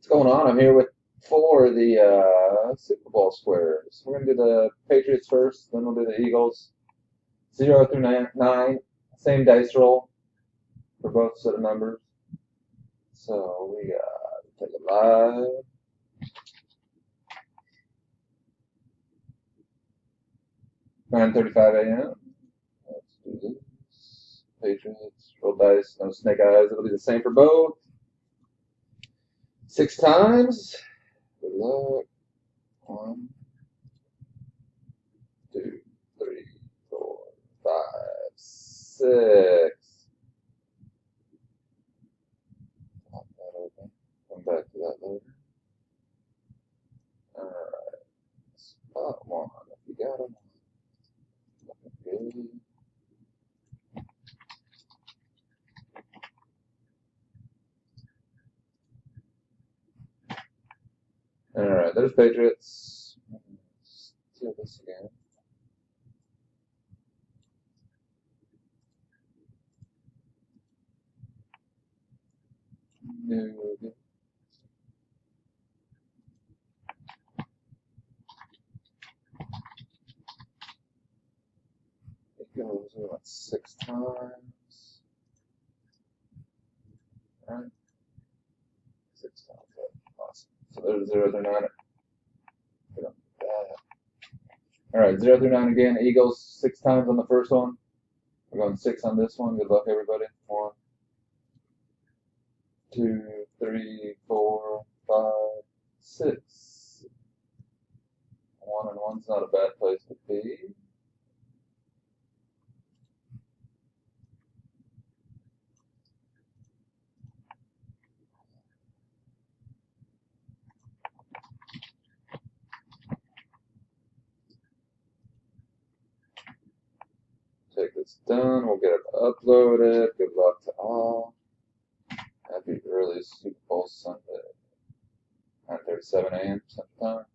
going on? I'm here with for the Super Bowl squares. We're gonna do the Patriots first, then we'll do the Eagles. 0 through 9, same dice roll for both set of numbers. So we take it live. (9:35 a.m.) Let's do this. Patriots, roll dice, no snake eyes. It'll be the same for both. 6 times. Good luck. 1, 2, 3, 4, 5, 6. Pop that open. Come back to that later. Alright. Spot 1. If you got them. Looking good. Alright, there's Patriots. Let's do this again. No. It goes, we went 6 times. Right? 6 times. Awesome. So there's 0 through 9. Alright, 0 through 9 again. Eagles 6 times on the first one. We're going 6 on this one. Good luck, everybody. 1, 2, 3, 4, 5, 6. 1 and 1's not a bad place to be. Take this done. We'll get it uploaded. Good luck to all. Happy early Super Bowl Sunday. 9:37 a.m. Central Time.